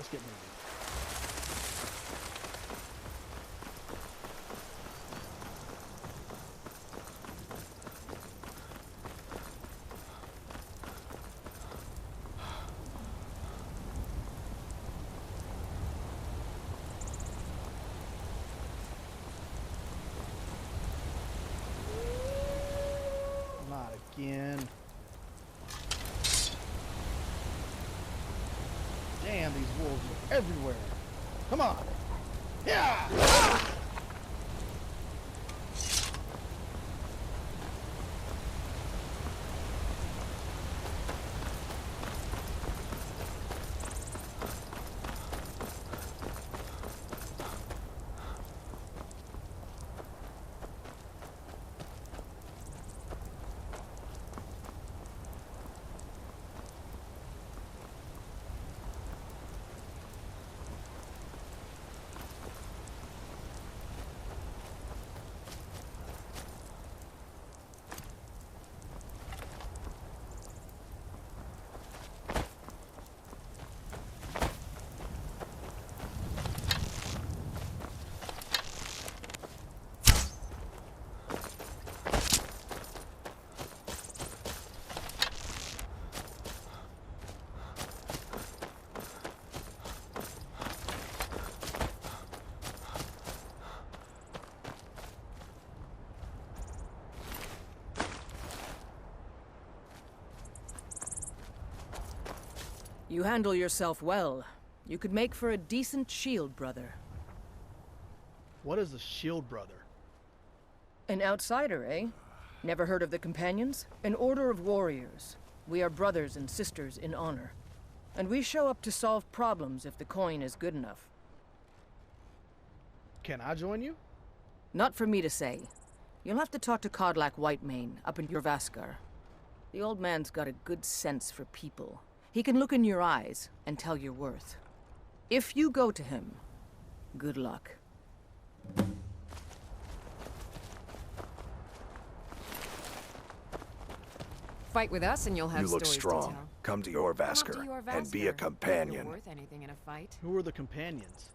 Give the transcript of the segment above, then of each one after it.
let's get moving. Not again. Damn, these wolves are everywhere. Come on. Yeah! You handle yourself well. You could make for a decent shield brother. What is a shield brother? An outsider, eh? Never heard of the Companions? An order of warriors. We are brothers and sisters in honor. And we show up to solve problems if the coin is good enough. Can I join you? Not for me to say. You'll have to talk to Codlac Whitemane up in your Vaskar. The old man's got a good sense for people. He can look in your eyes and tell your worth. If you go to him, good luck. Fight with us and you'll have You look stories strong. to tell. Come to your Vaskar and be a Vaskar. companion. You're worth anything in a fight. Who are the companions?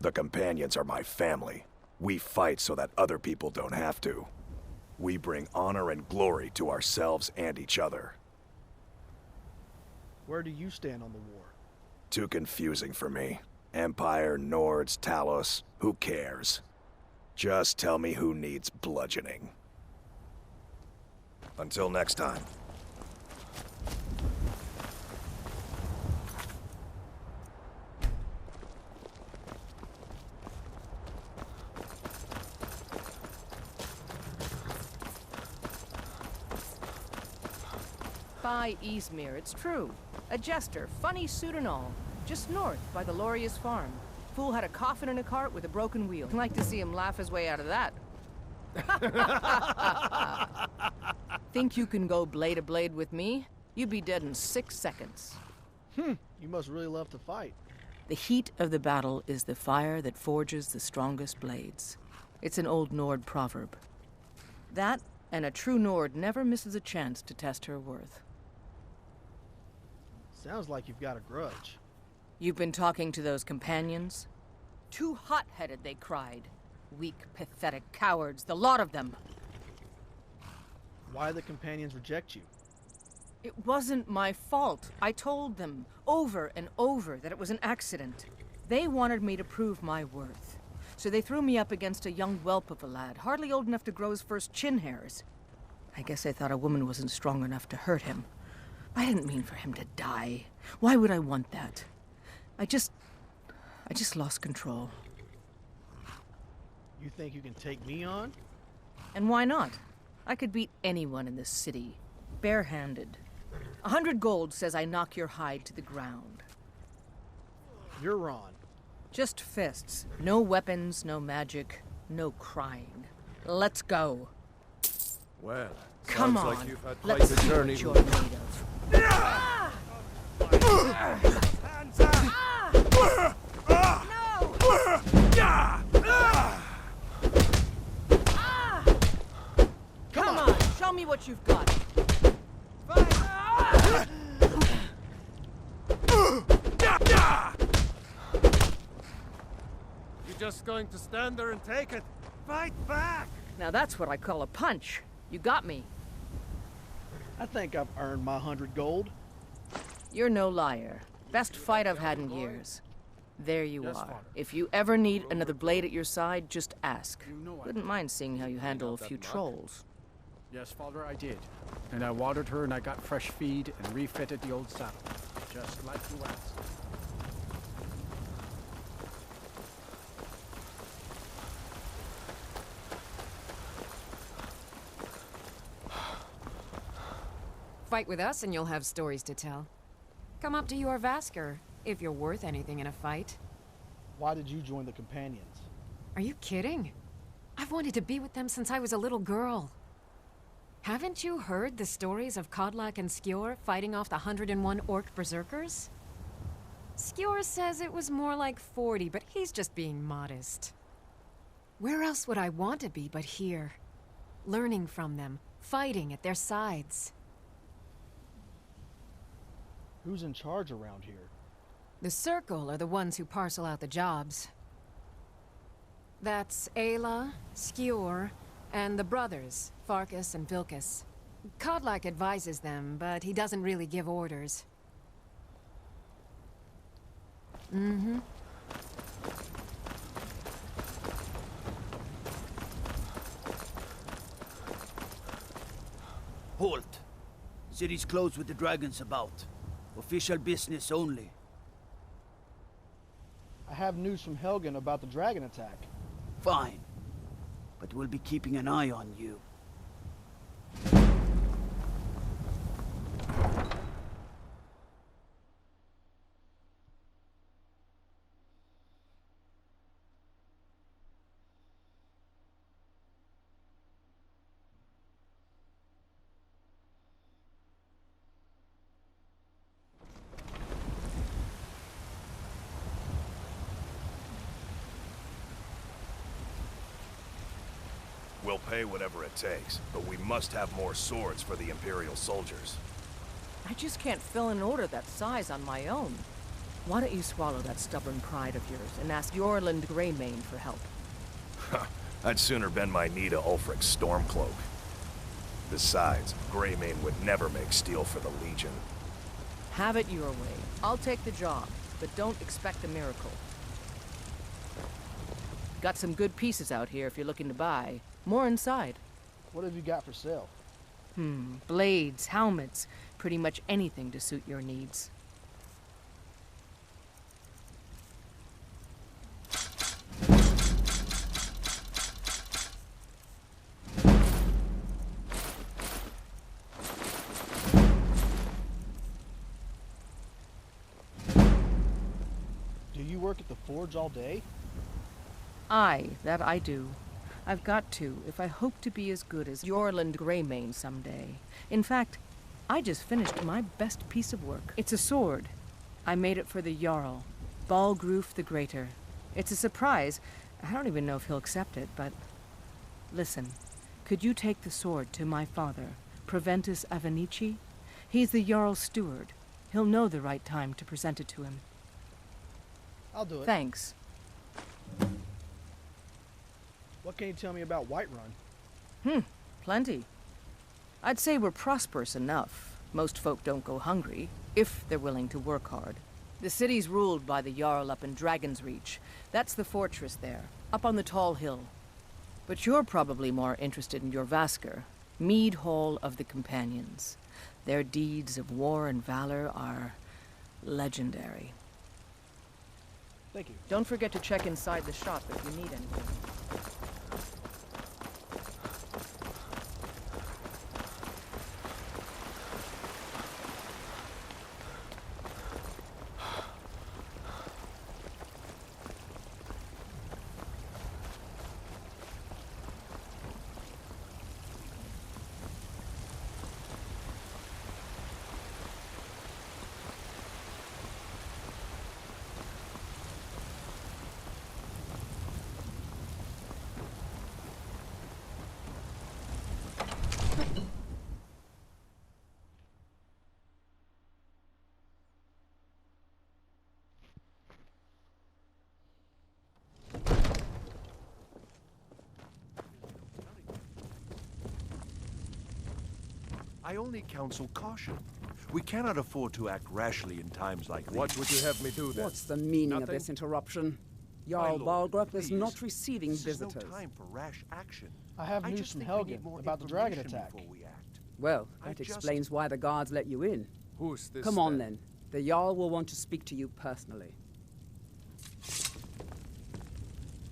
The companions are my family. We fight so that other people don't have to. We bring honor and glory to ourselves and each other. Where do you stand on the war? Too confusing for me. Empire, Nords, Talos, who cares? Just tell me who needs bludgeoning. Until next time. By Izmir, it's true. A jester, funny suit and all. Just north, by the Lorius farm. Fool had a coffin in a cart with a broken wheel. I'd like to see him laugh his way out of that. Think you can go blade to blade with me? You'd be dead in 6 seconds. You must really love to fight. The heat of the battle is the fire that forges the strongest blades. It's an old Nord proverb. That, and a true Nord never misses a chance to test her worth. Sounds like you've got a grudge. You've been talking to those companions? Too hot-headed, they cried. Weak, pathetic cowards, the lot of them. Why the companions reject you? It wasn't my fault. I told them over and over that it was an accident. They wanted me to prove my worth. So they threw me up against a young whelp of a lad, hardly old enough to grow his first chin hairs. I guess they thought a woman wasn't strong enough to hurt him. I didn't mean for him to die. Why would I want that? I just lost control. You think you can take me on? And why not? I could beat anyone in this city, barehanded. 100 gold says I knock your hide to the ground. You're Ron. Just fists. No weapons, no magic, no crying. Let's go. Well, Come sounds on. like you've had quite Let's the see journey. what you're made of. Hands up! Come on, show me what you've got. just going to stand there and take it. Fight back! Now that's what I call a punch. You got me. I think I've earned my 100 gold. You're no liar. Best fight I've had in years. There you Yes, are. Father. If you ever need another blade at your side, just ask. You know I Wouldn't mind seeing how you handle a that few luck. trolls. Yes, Father, I did. And I watered her and I got fresh feed and refitted the old saddle. Just like you asked. Fight with us and you'll have stories to tell. Come up to your Vasker, if you're worth anything in a fight. Why did you join the Companions? Are you kidding? I've wanted to be with them since I was a little girl. Haven't you heard the stories of Kodlak and Skjor fighting off the 101 orc berserkers? Skjor says it was more like 40, but he's just being modest. Where else would I want to be but here? Learning from them, fighting at their sides. Who's in charge around here? The Circle are the ones who parcel out the jobs. That's Ayla, Skjor, and the brothers, Farkas and Vilkas. Kodlak advises them, but he doesn't really give orders. Mm-hmm. Halt! City's closed with the dragons about. Official business only. I have news from Helgen about the dragon attack. Fine. But we'll be keeping an eye on you. We'll pay whatever it takes, but we must have more swords for the Imperial soldiers. I just can't fill an order that size on my own. Why don't you swallow that stubborn pride of yours and ask Yorland Greymane for help? I'd sooner bend my knee to Ulfric's Stormcloak. Besides, Greymane would never make steel for the Legion. Have it your way. I'll take the job, but don't expect a miracle. Got some good pieces out here if you're looking to buy. More inside. What have you got for sale? Blades, helmets, pretty much anything to suit your needs. Do you work at the forge all day? Aye, that I do. I've got to, if I hope to be as good as Yorland Greymane someday. In fact, I just finished my best piece of work. It's a sword. I made it for the Jarl, Balgruf the Greater. It's a surprise. I don't even know if he'll accept it, but... Listen, could you take the sword to my father, Proventus Avenici? He's the Jarl's steward. He'll know the right time to present it to him. I'll do it. Thanks. What can you tell me about Whiterun? Plenty. I'd say we're prosperous enough. Most folk don't go hungry, if they're willing to work hard. The city's ruled by the Jarl up in Dragon's Reach. That's the fortress there, up on the tall hill. But you're probably more interested in your Vasker, Mead Hall of the Companions. Their deeds of war and valor are legendary. Thank you. Don't forget to check inside the shop if you need anything. I only counsel caution. We cannot afford to act rashly in times like these. What would you have me do then? What's the meaning Nothing? of this interruption? My Jarl lord, Balgrup is please. not receiving This visitors. is no time for rash action. I have news just from think we need Helgen more about the dragon information attack. before we act. Well, I that just- explains why the guards let you in. Who's this? Come on then. The Jarl will want to speak to you personally.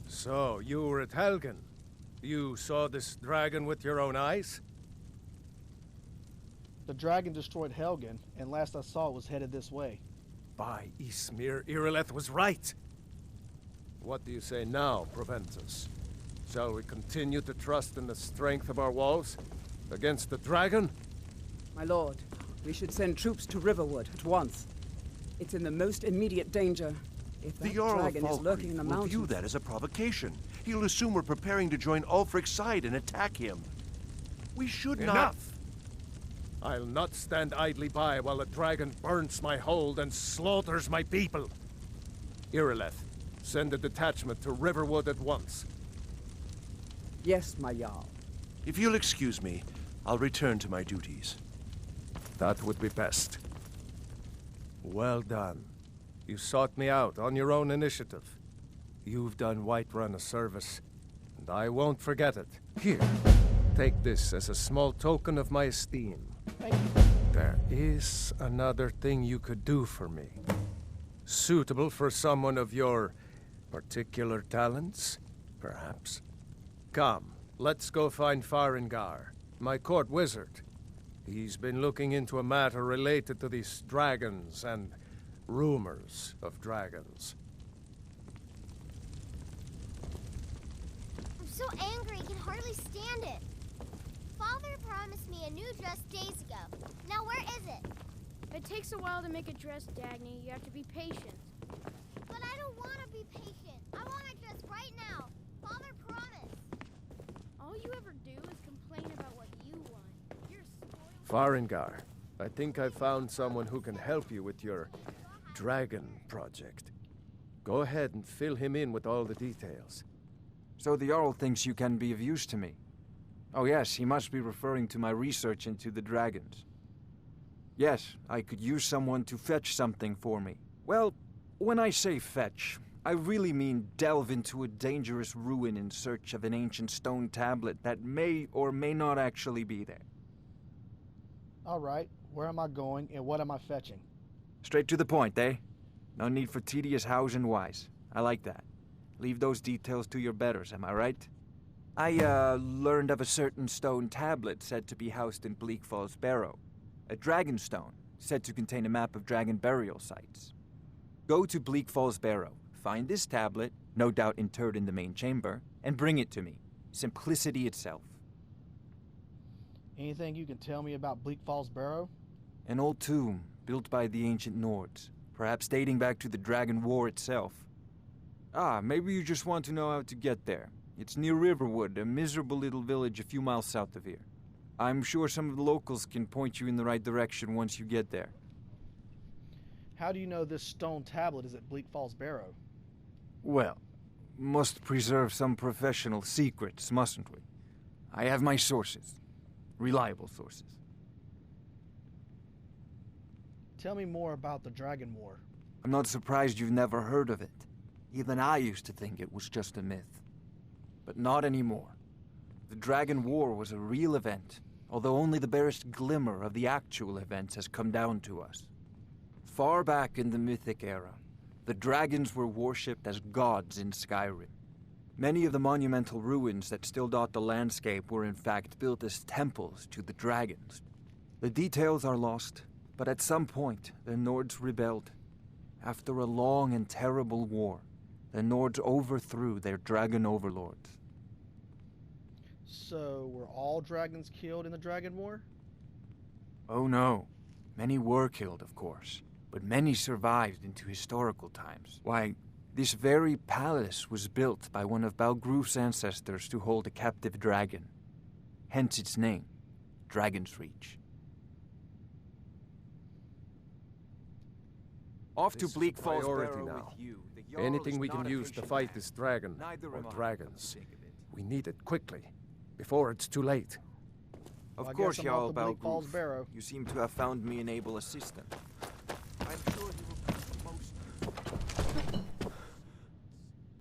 So, you were at Helgen. You saw this dragon with your own eyes? The dragon destroyed Helgen, and last I saw it was headed this way. By Ysmir, Irileth was right. What do you say now, Proventus? Shall we continue to trust in the strength of our walls? Against the dragon? My lord, we should send troops to Riverwood at once. It's in the most immediate danger. If The that Jarl of dragon is lurking in the Falkreath will mountains... view that as a provocation. He'll assume we're preparing to join Ulfric's side and attack him. We should not... Enough! I'll not stand idly by while the dragon burns my hold and slaughters my people. Irileth, send a detachment to Riverwood at once. Yes, my Jarl. If you'll excuse me, I'll return to my duties. That would be best. Well done. You sought me out on your own initiative. You've done Whiterun a service, and I won't forget it. Here, take this as a small token of my esteem. Thank you. There is another thing you could do for me. Suitable for someone of your particular talents, perhaps. Come, let's go find Farengar, my court wizard. He's been looking into a matter related to these dragons and rumors of dragons. I'm so angry I can hardly stand it. Father promised me a new dress days ago. Now where is it? It takes a while to make a dress, Dagny. You have to be patient. But I don't want to be patient. I want a dress right now. Father promised. All you ever do is complain about what you want. You're spoiled. Farengar, I think I found someone who can help you with your dragon project. Go ahead and fill him in with all the details. So the Jarl thinks you can be of use to me. Oh yes, he must be referring to my research into the dragons. Yes, I could use someone to fetch something for me. Well, when I say fetch, I really mean delve into a dangerous ruin in search of an ancient stone tablet that may or may not actually be there. All right, where am I going and what am I fetching? Straight to the point, eh? No need for tedious hows and whys. I like that. Leave those details to your betters, am I right? I, learned of a certain stone tablet said to be housed in Bleak Falls Barrow. A dragon stone, said to contain a map of dragon burial sites. Go to Bleak Falls Barrow, find this tablet, no doubt interred in the main chamber, and bring it to me. Simplicity itself. Anything you can tell me about Bleak Falls Barrow? An old tomb, built by the ancient Nords, perhaps dating back to the Dragon War itself. Ah, maybe you just want to know how to get there. It's near Riverwood, a miserable little village a few miles south of here. I'm sure some of the locals can point you in the right direction once you get there. How do you know this stone tablet is at Bleak Falls Barrow? Well, must preserve some professional secrets, mustn't we? I have my sources. Reliable sources. Tell me more about the Dragon War. I'm not surprised you've never heard of it. Even I used to think it was just a myth. But not anymore. The Dragon War was a real event, although only the barest glimmer of the actual events has come down to us. Far back in the Mythic era, the dragons were worshipped as gods in Skyrim. Many of the monumental ruins that still dot the landscape were in fact built as temples to the dragons. The details are lost, but at some point, the Nords rebelled. After a long and terrible war, the Nords overthrew their dragon overlords. So, were all dragons killed in the Dragon War? Oh no. Many were killed, of course, but many survived into historical times. Why, this very palace was built by one of Balgruf's ancestors to hold a captive dragon. Hence its name, Dragon's Reach. Off to Bleak Falls Barrow now. with you. Anything we can use to fight this dragon, or dragons, we need it quickly, before it's too late. Well, I Of course, guess I'm off Jarl the Bleak Falls Balgruf. Barrow. You seem to have found me an able assistant. I'm sure he will